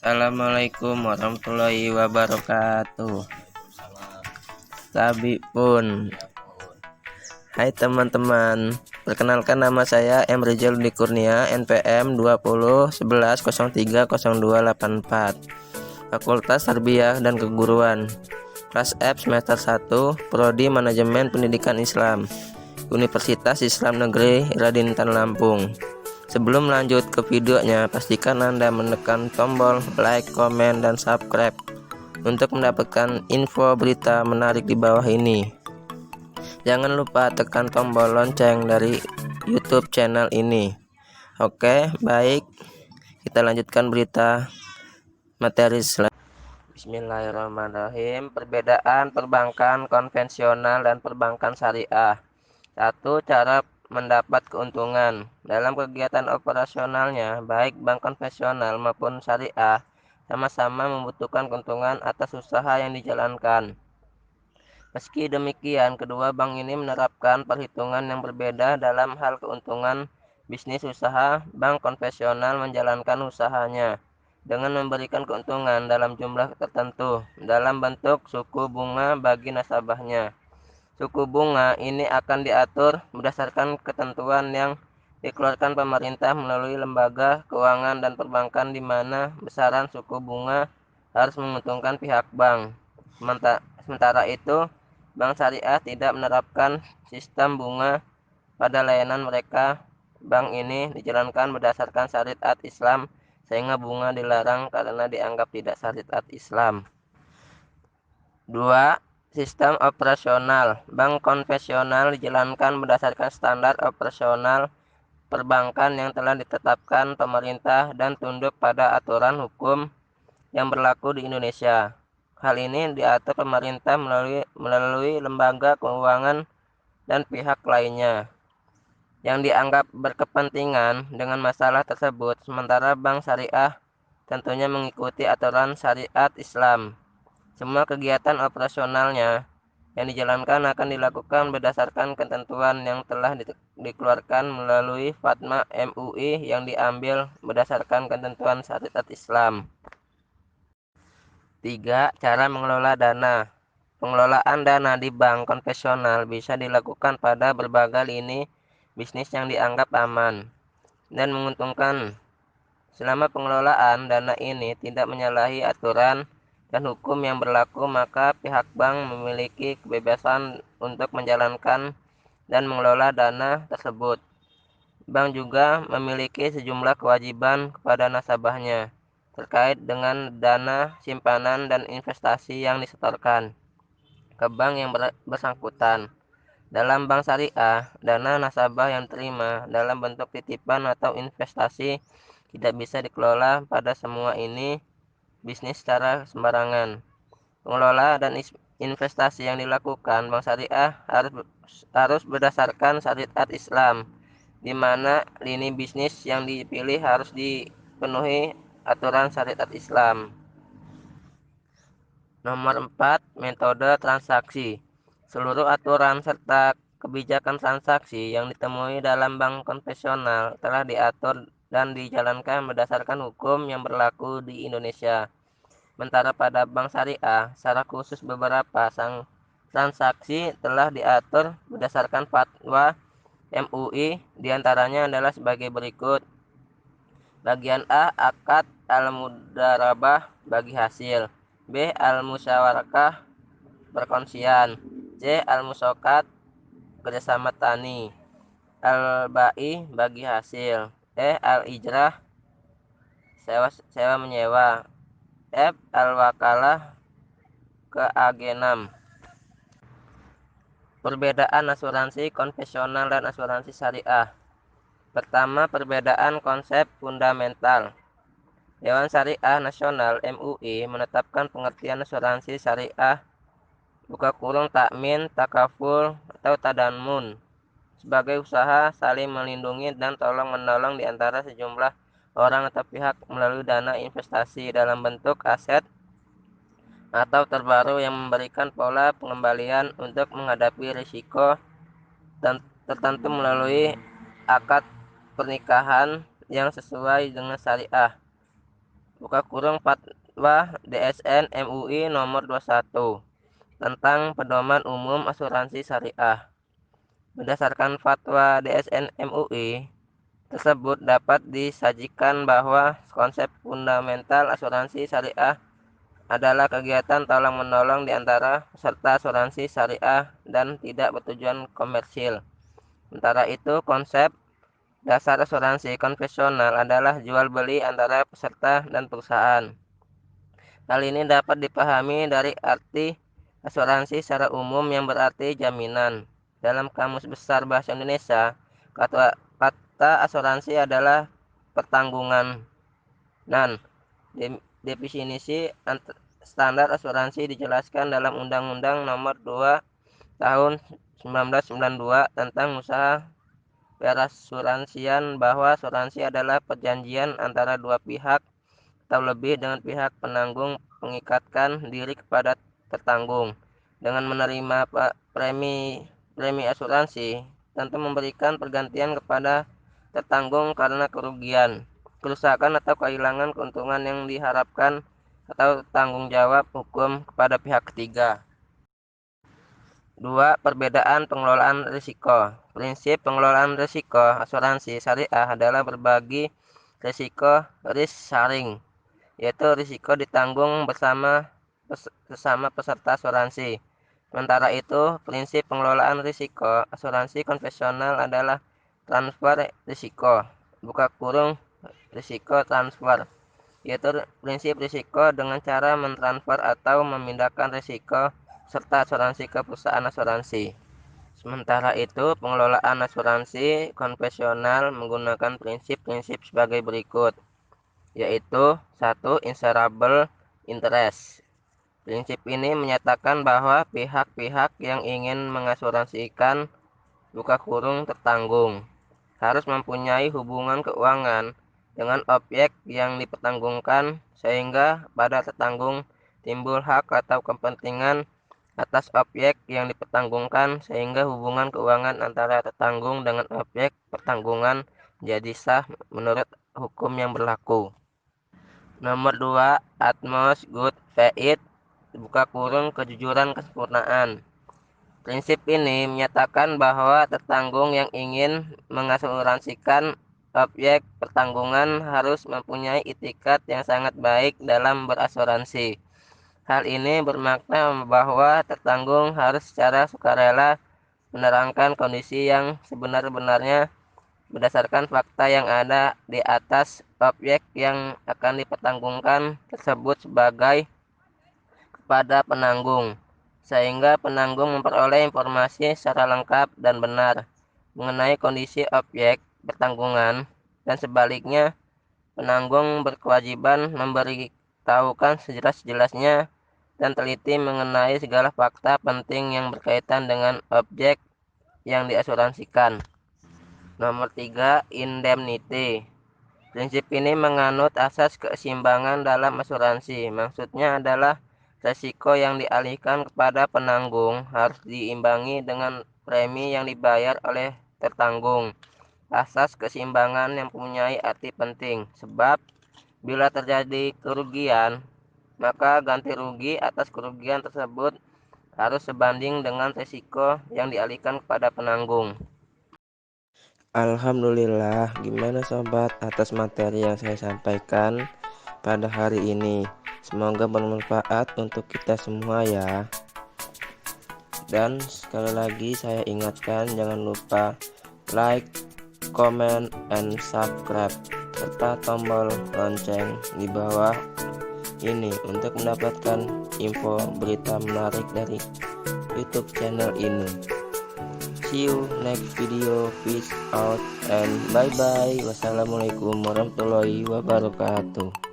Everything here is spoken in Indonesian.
Assalamualaikum warahmatullahi wabarakatuh. Sabi pun. Hai teman-teman, perkenalkan nama saya M. Rizal Budi Kurnia, NPM 2011030284, Fakultas Tarbiyah dan Keguruan, kelas F semester 1, Prodi Manajemen Pendidikan Islam, Universitas Islam Negeri Radintan Lampung. Sebelum lanjut ke videonya, pastikan Anda menekan tombol like, komen, dan subscribe untuk mendapatkan info berita menarik di bawah ini. Jangan lupa tekan tombol lonceng dari YouTube channel ini. Oke, baik. Kita lanjutkan berita materi selanjutnya. Bismillahirrahmanirrahim. Perbedaan perbankan konvensional dan perbankan syariah. 1. Cara mendapat keuntungan. Dalam kegiatan operasionalnya, baik bank konvensional maupun syariah sama-sama membutuhkan keuntungan atas usaha yang dijalankan. Meski demikian, kedua bank ini menerapkan perhitungan yang berbeda dalam hal keuntungan bisnis usaha. Bank konvensional menjalankan usahanya dengan memberikan keuntungan dalam jumlah tertentu dalam bentuk suku bunga bagi nasabahnya. Suku bunga ini akan diatur berdasarkan ketentuan yang dikeluarkan pemerintah melalui lembaga keuangan dan perbankan, di mana besaran suku bunga harus menguntungkan pihak bank. Sementara itu, bank syariah tidak menerapkan sistem bunga pada layanan mereka. Bank ini dijalankan berdasarkan syariat Islam, sehingga bunga dilarang karena dianggap tidak syariat Islam. 2. Sistem operasional. Bank konvensional dijalankan berdasarkan standar operasional perbankan yang telah ditetapkan pemerintah dan tunduk pada aturan hukum yang berlaku di Indonesia. Hal ini diatur pemerintah melalui lembaga keuangan dan pihak lainnya yang dianggap berkepentingan dengan masalah tersebut. Sementara bank syariah tentunya mengikuti aturan syariat Islam. Semua kegiatan operasionalnya yang dijalankan akan dilakukan berdasarkan ketentuan yang telah dikeluarkan melalui Fatwa MUI yang diambil berdasarkan ketentuan syariat Islam. 3. Cara mengelola dana. Pengelolaan dana di bank konvensional bisa dilakukan pada berbagai lini bisnis yang dianggap aman dan menguntungkan. Selama pengelolaan dana ini tidak menyalahi aturan dan hukum yang berlaku, maka pihak bank memiliki kebebasan untuk menjalankan dan mengelola dana tersebut. Bank juga memiliki sejumlah kewajiban kepada nasabahnya terkait dengan dana simpanan dan investasi yang disetorkan ke bank yang bersangkutan. Dalam bank syariah, dana nasabah yang terima dalam bentuk titipan atau investasi tidak bisa dikelola pada semua ini bisnis secara sembarangan. Pengelola dan investasi yang dilakukan bank syariah harus berdasarkan syariat Islam, di mana lini bisnis yang dipilih harus dipenuhi aturan syariat Islam. Nomor 4. Metode transaksi. Seluruh aturan serta kebijakan transaksi yang ditemui dalam bank konvensional telah diatur dan dijalankan berdasarkan hukum yang berlaku di Indonesia. Sementara pada bank syariah, secara khusus beberapa transaksi telah diatur berdasarkan fatwa MUI, diantaranya adalah sebagai berikut. Bagian A. Akad al-mudarabah bagi hasil. B. Al-musyawarakah perkongsian. C. Al-musokat kerjasama tani. Al-ba'i bagi hasil. E. Al-ijrah sewa menyewa. F. Al-wakalah keagenam. Perbedaan asuransi konvensional dan asuransi syariah. Pertama, perbedaan konsep fundamental. Dewan Syariah Nasional MUI menetapkan pengertian asuransi syariah (takmin, takaful, atau tadanmun) sebagai usaha saling melindungi dan tolong-menolong di antara sejumlah orang atau pihak melalui dana investasi dalam bentuk aset atau terbaru yang memberikan pola pengembalian untuk menghadapi risiko tertentu melalui akad pernikahan yang sesuai dengan syariah. buka kurung Fatwa DSN MUI nomor 21 tentang pedoman umum asuransi syariah. Berdasarkan fatwa DSN MUI tersebut dapat disajikan bahwa konsep fundamental asuransi syariah adalah kegiatan tolong-menolong di antara peserta asuransi syariah dan tidak bertujuan komersil. Sementara itu, konsep dasar asuransi konvensional adalah jual beli antara peserta dan perusahaan. Hal ini dapat dipahami dari arti asuransi secara umum yang berarti jaminan. Dalam Kamus Besar Bahasa Indonesia, kata asuransi adalah pertanggungan. Definisi standar asuransi dijelaskan dalam Undang-Undang Nomor 2 Tahun 1992 tentang usaha perasuransian, bahwa asuransi adalah perjanjian antara dua pihak atau lebih dengan pihak penanggung mengikatkan diri kepada tertanggung dengan menerima premi asuransi, tentu memberikan pergantian kepada tertanggung karena kerugian, kerusakan atau kehilangan keuntungan yang diharapkan atau tanggung jawab hukum kepada pihak ketiga. 2. Perbedaan pengelolaan risiko. Prinsip pengelolaan risiko asuransi syariah adalah berbagi risiko, risk sharing, yaitu risiko ditanggung bersama sesama peserta asuransi. Sementara itu, prinsip pengelolaan risiko asuransi konvensional adalah transfer risiko, buka kurung risiko transfer, yaitu prinsip risiko dengan cara mentransfer atau memindahkan risiko serta asuransi ke perusahaan asuransi. Sementara itu, pengelolaan asuransi konvensional menggunakan prinsip-prinsip sebagai berikut, yaitu 1. Insurable interest. Prinsip ini menyatakan bahwa pihak-pihak yang ingin mengasuransikan buka kurung tertanggung harus mempunyai hubungan keuangan dengan objek yang dipertanggungkan, sehingga pada tertanggung timbul hak atau kepentingan atas objek yang dipertanggungkan, sehingga hubungan keuangan antara tertanggung dengan objek pertanggungan menjadi sah menurut hukum yang berlaku. Nomor 2. Utmost good faith, buka kurung kejujuran kesempurnaan. Prinsip ini menyatakan bahwa tertanggung yang ingin mengasuransikan objek pertanggungan harus mempunyai itikat yang sangat baik dalam berasuransi. Hal ini bermakna bahwa tertanggung harus secara sukarela menerangkan kondisi yang sebenar-benarnya berdasarkan fakta yang ada di atas objek yang akan dipertanggungkan tersebut sebagai kepada penanggung, sehingga penanggung memperoleh informasi secara lengkap dan benar mengenai kondisi objek pertanggungan, dan sebaliknya penanggung berkewajiban memberitahukan sejelas-jelasnya dan teliti mengenai segala fakta penting yang berkaitan dengan objek yang diasuransikan. Nomor 3. Indemnity. Prinsip ini menganut asas keseimbangan dalam asuransi. Maksudnya adalah resiko yang dialihkan kepada penanggung harus diimbangi dengan premi yang dibayar oleh tertanggung. Asas keseimbangan yang mempunyai arti penting, sebab bila terjadi kerugian, maka ganti rugi atas kerugian tersebut harus sebanding dengan resiko yang dialihkan kepada penanggung. Alhamdulillah, gimana sobat atas materi yang saya sampaikan pada hari ini. Semoga bermanfaat untuk kita semua ya. Dan sekali lagi saya ingatkan, jangan lupa like, comment, and subscribe, serta tombol lonceng di bawah ini untuk mendapatkan info berita menarik dari YouTube channel ini. See you next video. Peace out and bye bye. Wassalamualaikum warahmatullahi wabarakatuh.